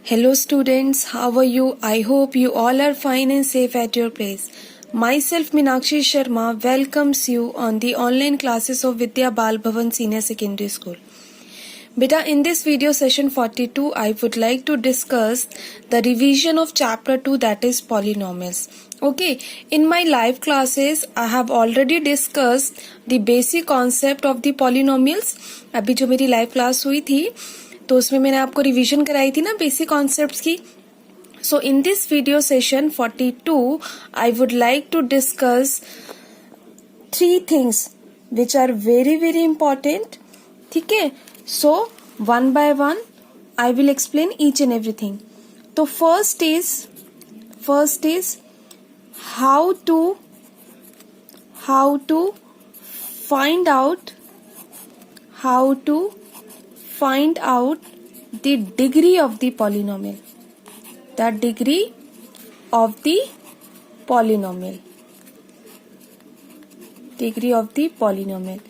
Hello students, how are you? I hope you all are fine and safe at your place. Myself Meenakshi Sharma welcomes you on the online classes of Vidya Bal Bhavan Senior Secondary School. Beta, in this video session 42, I would like to discuss the revision of chapter 2, that is polynomials. Okay, in my live classes, I have already discussed the basic concept of the polynomials. अभी जो मेरी live class हुई थी तो उसमें मैंने आपको revision कराई थी ना बेसिक कॉन्सेप्ट्स की. So in this video session 42, I would like to discuss three things which are very important. ठीक है, so one by one I will explain each and everything. तो first is how to find out the degree of the polynomial. The degree of the polynomial. Degree of the polynomial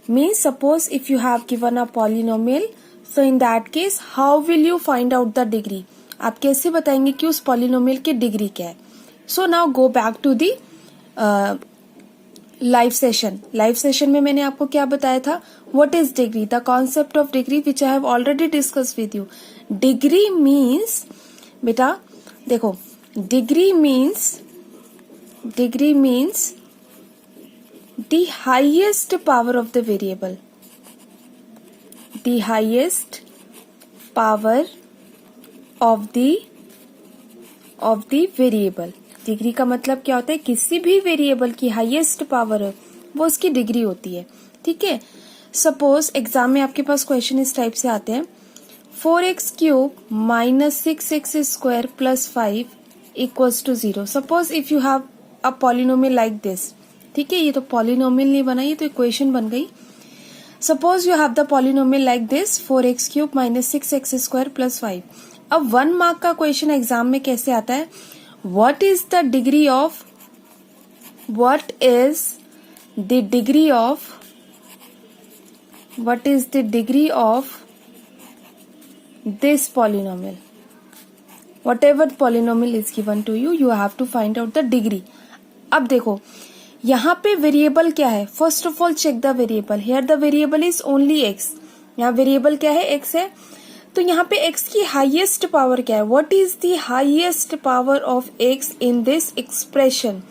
means, suppose if you have given a polynomial, so in that case how will you find out the degree? आप कैसे बताएंगे कि उस polynomial की degree क्या है? So now go back to the live session में मैंने आपको क्या बताया था? What is degree? The concept of degree which I have already discuss with you. Degree means, बेटा देखो, degree means the highest power of the variable. The highest power of the variable. Degree का मतलब क्या होता है? किसी भी variable की हाईएस्ट पावर है वो उसकी डिग्री होती है. ठीक है, सपोज एग्जाम में आपके पास क्वेश्चन इस टाइप से आते हैं, 4x³ minus 6x² plus 5 equals to 0. Suppose if you have a polynomial like this. ठीक है, ये तो पॉलिनोमियल नहीं बना, ये तो इक्वेशन बन गई. Suppose you have the polynomial like this 4x³ minus 6x² plus 5. अब 1 मार्क का क्वेश्चन एग्जाम में कैसे आता है? What is the degree of this polynomial? Whatever polynomial is given to you, you have to find out the degree. अब देखो यहाँ पे वेरिएबल क्या है? First of all check the variable. Here the variable is only x. यहाँ variable क्या है? x है. तो यहाँ पे x की हाईएस्ट पावर क्या है? What is the highest power of x in this expression?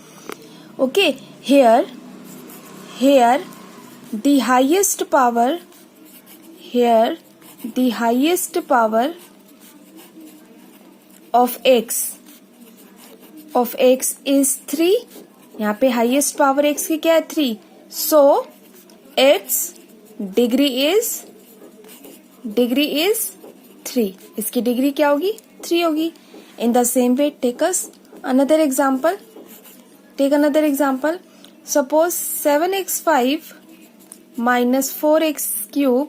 Okay, here the highest power of x is 3. यहाँ पे हाईएस्ट पावर x की क्या है? 3. So it's degree is 3. इसकी डिग्री क्या होगी? 3 होगी. In the same way take another example. Suppose 7x5 minus 4x³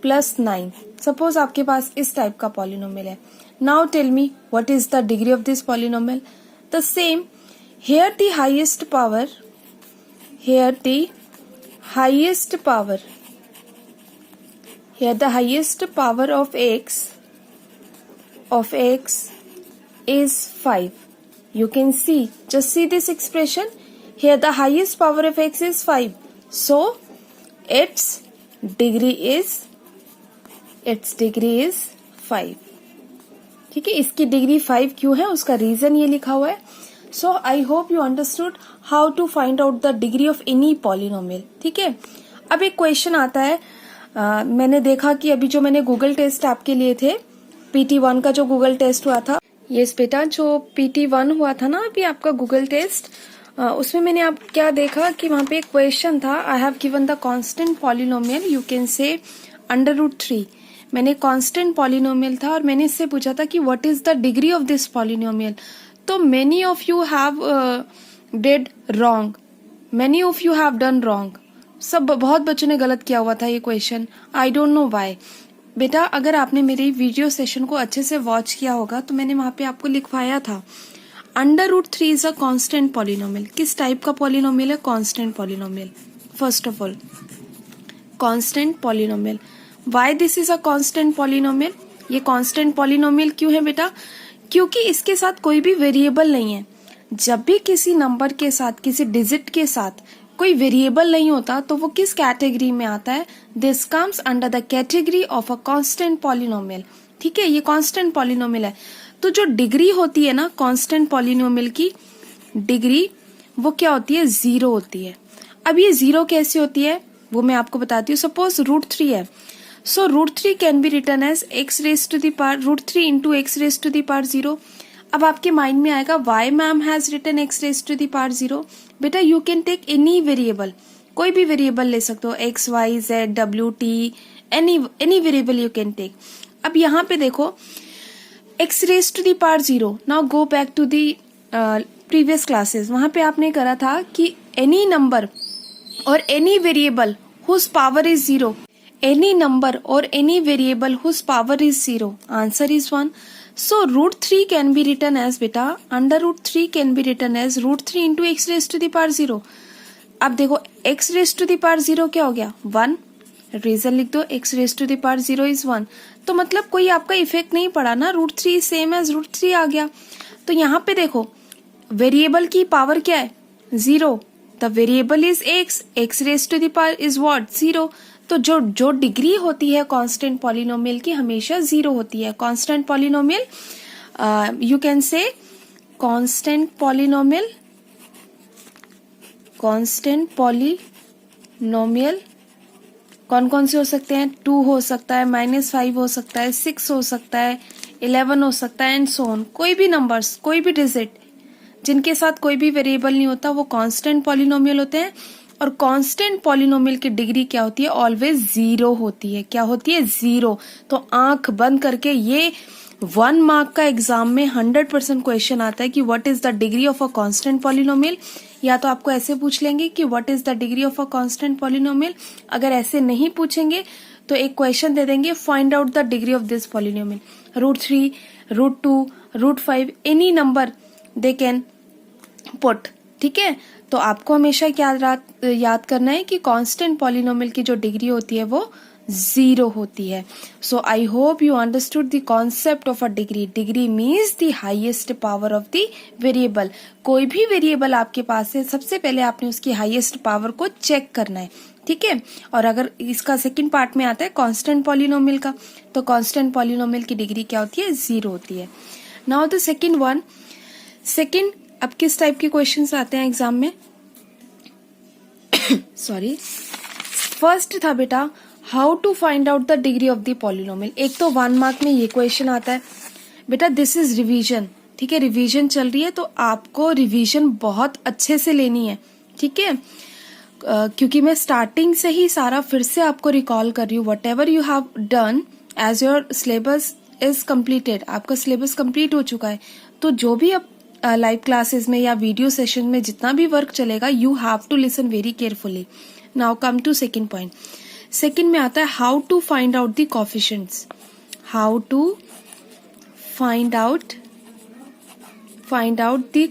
plus 9. Suppose आपके पास इस टाइप का पॉलिनोमियल है. Now tell me what is the degree of this polynomial. The same, here the highest power of x is 5. You can see, just see this expression. Here the highest power of x is 5. So its degree is 5. ठीक है, इसकी degree 5 क्यों है? उसका reason ये लिखा हुआ है. So I hope you understood how to find out the degree of any polynomial. ठीक है, अब एक क्वेश्चन आता है. मैंने देखा कि अभी जो मैंने गूगल टेस्ट आपके लिए थे, PT1 का जो गूगल टेस्ट हुआ था, यस बेटा, जो PT1 हुआ था ना अभी आपका गूगल टेस्ट, उसमें मैंने आप क्या देखा कि वहां पे एक क्वेश्चन था, I have given the constant polynomial, you can say √3. मैंने कांस्टेंट पॉलिनोमियल था और मैंने इससे पूछा था कि what is the degree of this polynomial. तो many of you have did wrong, many of you have done wrong. बहुत बच्चों ने गलत किया हुआ था ये question. I don't know why. बेटा अगर आपने मेरी वीडियो सेशन को अच्छे से वॉच किया होगा तो मैंने वहां पे आपको लिखवाया था √3 इज अ कांस्टेंट पॉलिनोमियल. किस टाइप का पॉलिनोमियल है? Constant polynomial. First of all constant polynomial. Why this is a constant polynomial? ये कांस्टेंट पॉलिनोमियल क्यों है बेटा? क्योंकि इसके साथ कोई भी वेरिएबल नहीं है। जब भी किसी नंबर के साथ, किसी डिजिट के साथ कोई वेरिएबल नहीं होता तो वो किस कैटेगरी में आता है? This comes under the category of a constant polynomial. ठीक है, ये कांस्टेंट पॉलिनोमियल है। तो जो डिग्री होती है ना कांस्टेंट पॉलिनोमियल की, डिग्री वो क्या होती है? 0 होती है। अब ये 0 कैसे होती है वो मैं आपको बताती हूँ। सपोज √3 है, so √3 can be written as x raise to the power √3 into x raise to the power 0। अब आपके माइंड में आएगा why ma'am has written x raise to the power 0। बेटा you can take any variable, कोई भी variable ले सकते हो, x y z w t, any variable you can take. अब यहाँ पे देखो x raise to the power 0। Now go back to the previous classes, वहां पे आपने करा था कि एनी नंबर और any variable whose power is 0, any number और any variable whose power is 0, answer is 1। So √3 can be written as बेटा under √3 can be written as √3 into x raise to the power 0। अब देखो x raise to the power 0 क्या हो गया? 1। Reason लिख दो, x raise to the power 0 is 1। तो मतलब कोई आपका इफेक्ट नहीं पड़ा ना, √3 सेम एज √3 आ गया। तो यहाँ पे देखो वेरिएबल की पावर क्या है? 0। The variable is x raise to the power is what? 0। तो जो डिग्री होती है कांस्टेंट पॉलिनोमियल की हमेशा 0 होती है। Constant polynomial you can say constant polynomial कौन कौन से हो सकते हैं? 2 हो सकता है, -5 हो सकता है, 6 हो सकता है, 11 हो सकता है एंड सो ऑन। कोई भी नंबर्स, कोई भी डिजिट जिनके साथ कोई भी वेरिएबल नहीं होता वो कांस्टेंट पॉलिनोमियल होते हैं। और कांस्टेंट पॉलिनोमियल की डिग्री क्या होती है? ऑलवेज 0 होती है। क्या होती है? 0। तो आंख बंद करके ये 1 मार्क का एग्जाम में 100% क्वेश्चन आता है कि what is the degree of a constant polynomial. या तो आपको ऐसे पूछ लेंगे कि what is the degree of a constant polynomial. अगर ऐसे नहीं पूछेंगे तो एक क्वेश्चन दे देंगे, find out the degree of this polynomial. √3, √2, √5 any number they can put. ठीक है, तो आपको हमेशा क्या याद करना है कि कांस्टेंट पॉलिनोमियल की जो डिग्री होती है वो 0 होती है। So I hope you understood the concept of a degree. Degree means the highest power of the variable. कोई भी वेरिएबल आपके पास है, सबसे पहले आपने उसकी हाईएस्ट पावर को चेक करना है। ठीक है, और अगर इसका सेकंड पार्ट में आता है कांस्टेंट पॉलिनोमियल का, तो कांस्टेंट पॉलिनोमियल की डिग्री क्या होती है? 0 होती है। Now the second one, second अब किस टाइप के क्वेश्चंस आते हैं एग्जाम में? सॉरी, फर्स्ट था बेटा how to find out the degree of the polynomial. एक तो 1 मार्क में ये क्वेश्चन आता है बेटा, दिस इज रिवीजन। ठीक है, रिवीजन चल रही है तो आपको रिवीजन बहुत अच्छे से लेनी है। ठीक है, क्योंकि मैं स्टार्टिंग से ही सारा फिर से आपको रिकॉल कर रही हूँ। Whatever you have done as your syllabus is completed, आपका सिलेबस कंप्लीट हो चुका है, तो जो भी अब लाइव क्लासेस में या वीडियो सेशन में जितना भी वर्क चलेगा, you have to listen very carefully. Now come to second point. Second में आता है how to find out the coefficients. How to find out the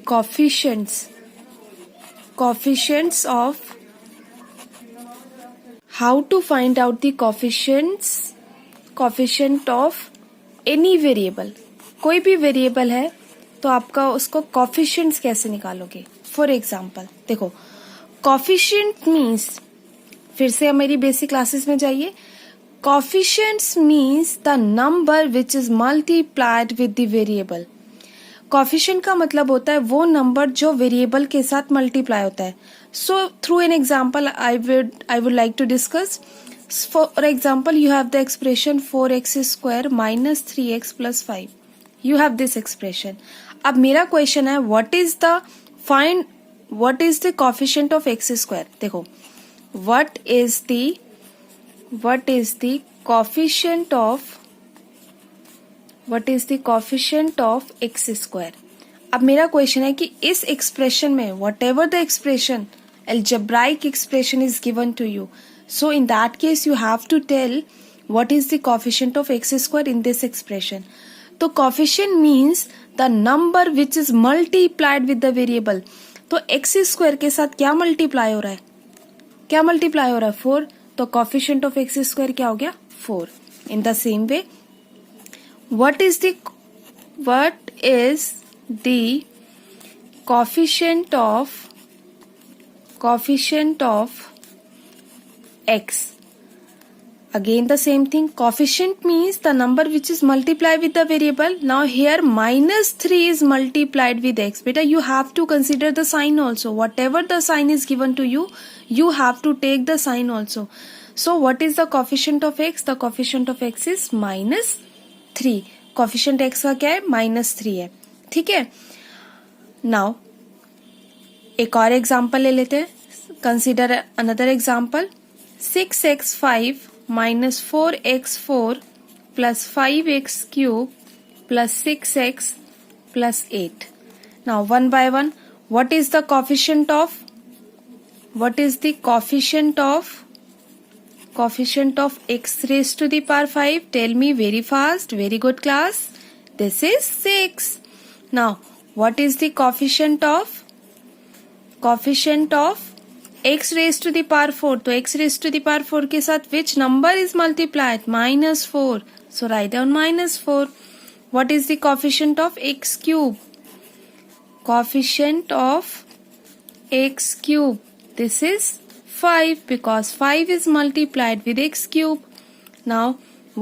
coefficients of how to find out the coefficient of any variable। कोई भी variable है तो आपका उसको coefficients कैसे निकालोगे? फॉर एग्जाम्पल देखो, coefficient मीन्स, फिर से मेरी बेसिक क्लासेस में जाइए, coefficients means the number which is multiplied with the variable. Coefficient का मतलब होता है वो नंबर जो वेरिएबल के साथ मल्टीप्लाई होता है। So through an example I would like to discuss. For example you have the expression 4x² minus 3x plus 5। You have this expression. अब मेरा क्वेश्चन है what is the coefficient of x²। देखो, what is the coefficient of x²। अब मेरा question है कि इस expression में whatever the expression, algebraic expression is given to you, so in that case you have to tell what is the coefficient of x² in this expression। तो coefficient means the number which is multiplied with the variable। तो x² के साथ क्या multiply हो रहा है? 4। तो coefficient of x² क्या हो गया? 4। in the same way what is the coefficient of x? Again the same thing. Coefficient means the number which is multiplied with the variable. Now here -3 is multiplied with x. Beta, you have to consider the sign also. Whatever the sign is given to you, you have to take the sign also. So what is the coefficient of x? The coefficient of x is -3. Coefficient x का क्या है? -3 है. ठीक है. Now एक और example ले लेते हैं. Consider another example. 6x5 minus 4x4 plus 5x cube plus 6x plus 8. Now one by one, what is the coefficient of x raised to the power 5? Tell me very fast. Very good class. This is 6. Now what is the coefficient of x raised to the power 4? तो x raised to the power 4 के साथ which number is multiplied? -4. So write down -4. What is the coefficient of x cube? Coefficient of x cube. This is 5 because 5 is multiplied with x cube. Now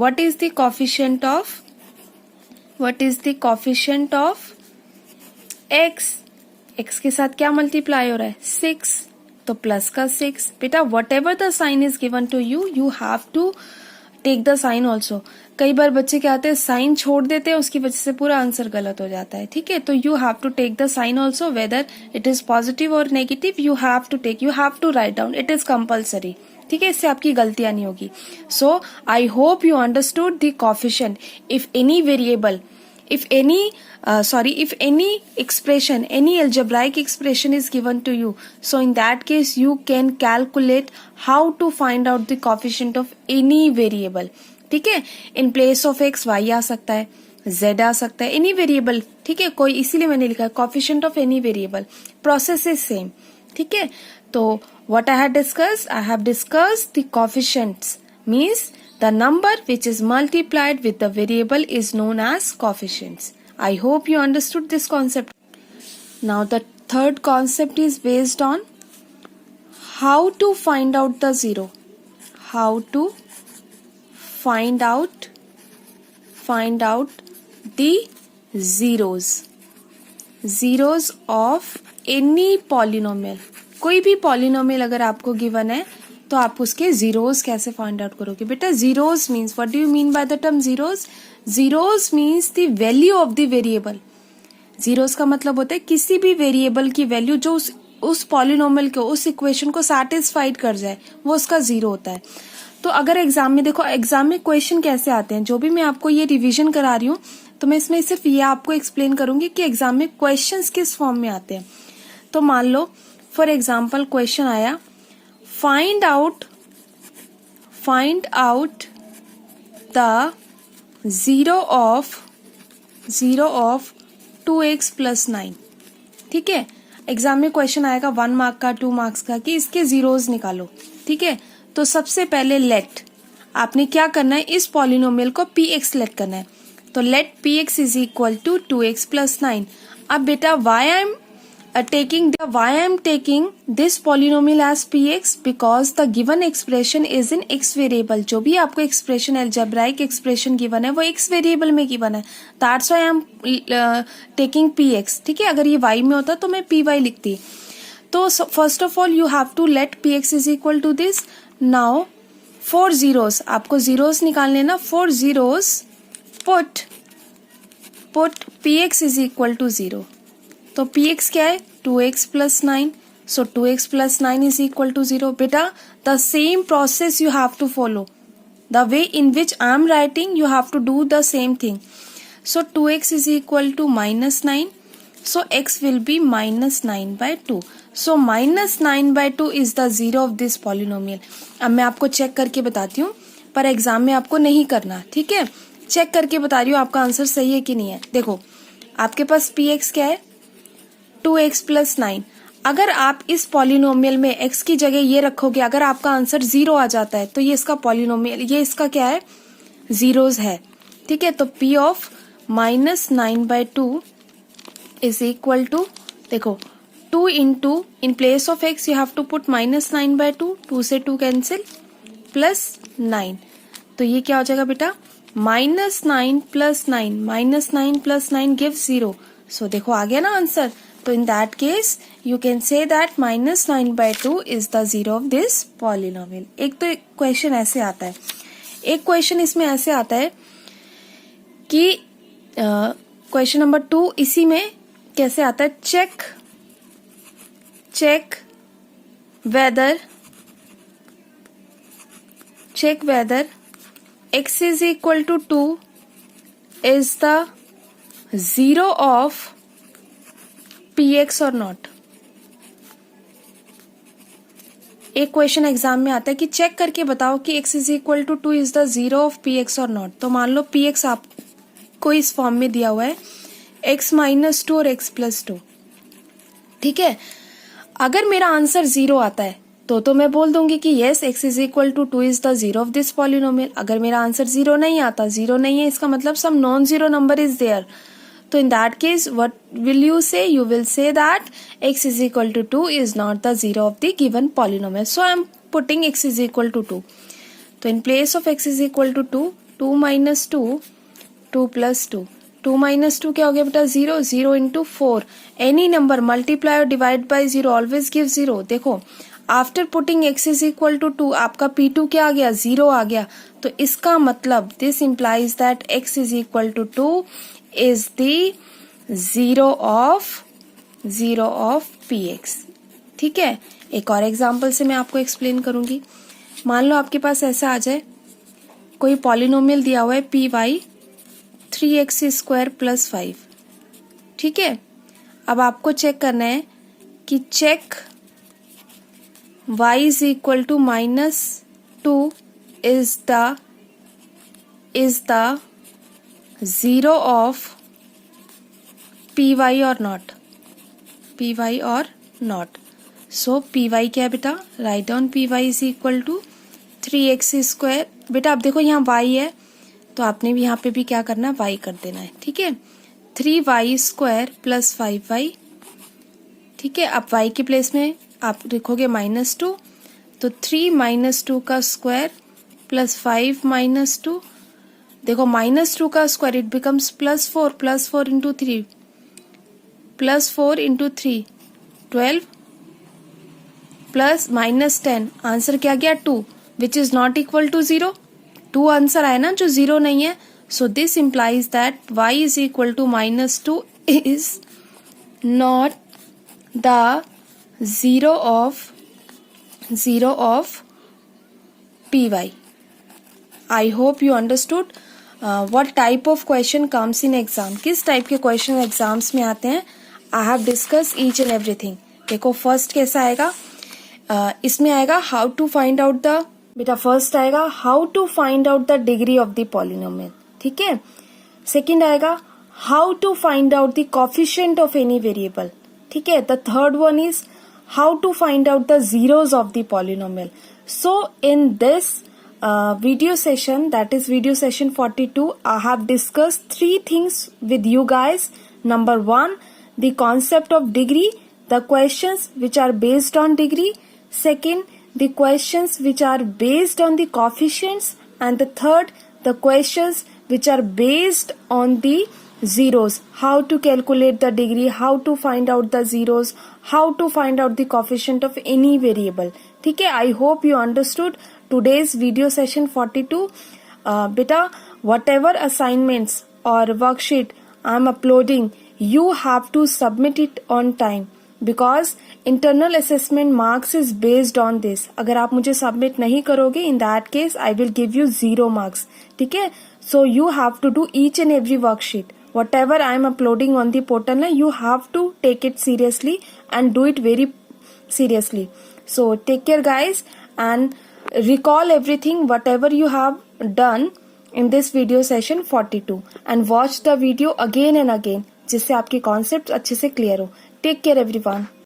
what is the coefficient of x? x के साथ क्या multiply हो रहा है? 6. तो plus का 6. बेटा whatever the sign is given to you, you have to take the sign also. कई बार बच्चे क्या आते हैं, साइन छोड़ देते हैं, उसकी वजह से पूरा आंसर गलत हो जाता है. ठीक है, तो you have to take the sign also, whether it is positive और negative. You have to write down. It is compulsory. ठीक है, इससे आपकी गलतियां नहीं होगी. So I hope you understood the coefficient. If any variable, if any expression, any algebraic expression is given to you, so in that case you can calculate how to find out the coefficient of any variable. ठीक है, in place of x y आ सकता है, z आ सकता है, any variable. ठीक है, कोई, इसीलिए मैंने लिखा है coefficient of any variable. Process is same. ठीक है, तो what I have discussed the coefficients means the number which is multiplied with the variable is known as coefficients. I hope you understood this concept. Now the third concept is based on how to find out the zero. How to find out the zeros of any polynomial. कोई भी polynomial अगर आपको given है तो आप उसके zeros कैसे find out करोगे? बेटा zeros means, what do you mean by the term zeros? Zeros means the value of the variable. Zeros का मतलब होता है किसी भी वेरिएबल की वैल्यू जो उस पॉलिनोमियल को, उस इक्वेशन को सैटिस्फाइड कर जाए, वो उसका जीरो होता है. तो अगर एग्जाम में देखो, एग्जाम में क्वेश्चन कैसे आते हैं, जो भी मैं आपको ये रिविजन करा रही हूँ, तो मैं इसमें सिर्फ ये आपको एक्सप्लेन करूंगी कि एग्जाम में क्वेश्चन किस फॉर्म में आते हैं. तो मान लो फॉर एग्जाम्पल क्वेश्चन आया, find out the zero of 2x plus 9. ठीक है, एग्जाम में क्वेश्चन आएगा 1 मार्क का, 2 मार्क्स का, कि इसके जीरोस निकालो. ठीक है, तो सबसे पहले लेट आपने क्या करना है, इस पॉलिनोमियल को px लेट करना है. तो let px is equal to 2x plus 9. अब बेटा why I am taking this polynomial as px? Because the given expression is in x variable. जो भी आपको expression, algebraic expression given है, वो x variable में given है. That's why I am taking px. ठीक है, अगर ये y में होता तो मैं py लिखती. तो first of all you have to let px is equal to this. Now for zeros, आपको zeros निकालने ना. For zeros put px is equal to 0. तो px क्या है? 2x plus 9. So 2x plus 9 is equal to 0. बेटा the same process you have to follow. The way in which I am writing, you have to do the same thing. So 2x is equal to -9. So x will be -9/2. So -9/2 is the zero of this polynomial. अब मैं आपको check करके बताती हूँ, पर exam में आपको नहीं करना. ठीक है, चेक करके बता रही हूँ आपका आंसर सही है कि नहीं है. देखो आपके पास px क्या है? 2x plus 9. अगर आप इस पॉलिनोमियल में x की जगह ये रखोगे, अगर आपका आंसर 0 आ जाता है तो ये इसका पॉलिनोमियल, ये इसका क्या है? जीरोस है. ठीक है, तो p of -9/2 is equal to, देखो 2 into, in place of x you have to put -9/2, 2 से 2 कैंसिल, +9, तो ये क्या हो जाएगा बेटा, -9 + 9, -9 + 9 गिव्स 0, सो देखो आ गया ना आंसर। तो in that case you can say that -9/2 is the zero of this polynomial. एक तो क्वेश्चन ऐसे आता है, एक क्वेश्चन इसमें ऐसे आता है कि क्वेश्चन नंबर 2 इसी में कैसे आता है, check whether x is equal to 2 is the zero of px or not। एक क्वेश्चन एग्जाम में आता है कि चेक करके बताओ कि x is equal to 2 is the zero of px or not। तो मान लो px आपको इस फॉर्म में दिया हुआ है x - 2 और x + 2, ठीक है। अगर मेरा आंसर 0 आता है तो मैं बोल दूंगी कि yes x is equal to 2 is the zero of this polynomial। अगर मेरा आंसर 0 नहीं आता, 0 नहीं है इसका मतलब some non-zero number is there, तो in that case what will you say? You will say that x is equal to 2 is not the zero of the given polynomial, so I am putting x is equal to 2। तो in place of x is equal to 2, 2 - 2, 2 + 2, 2 - 2 क्या हो गया बेटा, 0, 0 into 4, any number multiply और divide by 0 always give 0। देखो after putting x is equal to 2 आपका P2 क्या आ गया, 0 आ गया, तो इसका मतलब this implies that x is equal to 2 is the zero of px। ठीक है, एक और एग्जाम्पल से मैं आपको एक्सप्लेन करूंगी। मान लो आपके पास ऐसा आ जाए, कोई पॉलिनोमियल दिया हुआ है py 3x² + 5, ठीक है। अब आपको चेक करना है कि check y is equal to -2 is the zero of py or not, so py क्या है बेटा, write down py is equal to 3x²। बेटा अब देखो यहाँ y है तो आपने भी यहाँ पे भी क्या करना है, y कर देना है, ठीक है। 3y² + 5y, ठीक है। अब y के प्लेस में आप लिखोगे -2, तो 3 - 2 का स्क्वायर + 5 - 2, देखो -2 का square it becomes +4, +4 into 3, +4 into 3 12 plus -10, answer क्या गया 2, which is not equal to 0। 2 answer आया ना जो 0 नहीं है, so this implies that y is equal to -2 is not the zero of py। I hope you understood what type of question comes in exam, किस type के question exams में आते हैं। I have discussed each and everything। देखो first कैसा आएगा, इसमें आएगा how to find out the, बेटा फर्स्ट आएगा how to find out the degree of the polynomial, ठीक है। सेकंड आएगा how to find out the coefficient of any variable, ठीक है। The third one is how to find out the zeros of the polynomial. So in this video session, that is video session 42, I have discussed 3 things with you guys. Number 1, the concept of degree, the questions which are based on degree. Second, the questions which are based on the coefficients. And the third, the questions which are based on the zeros. How to calculate the degree, how to find out the zeros, how to find out the coefficient of any variable. ठीक है, I hope you understood today's video session 42. Beta, whatever assignments or worksheet I'm uploading, you have to submit it on time because internal assessment marks is based on this. अगर आप मुझे submit नहीं करोगे, in that case I will give you 0 marks. ठीक है, so you have to do each and every worksheet. Whatever I am uploading on the portal, you have to take it seriously and do it very seriously. So take care guys and recall everything whatever you have done in this video session 42 and watch the video again and again जिससे आपके concepts अच्छे से clear हो. Take care everyone.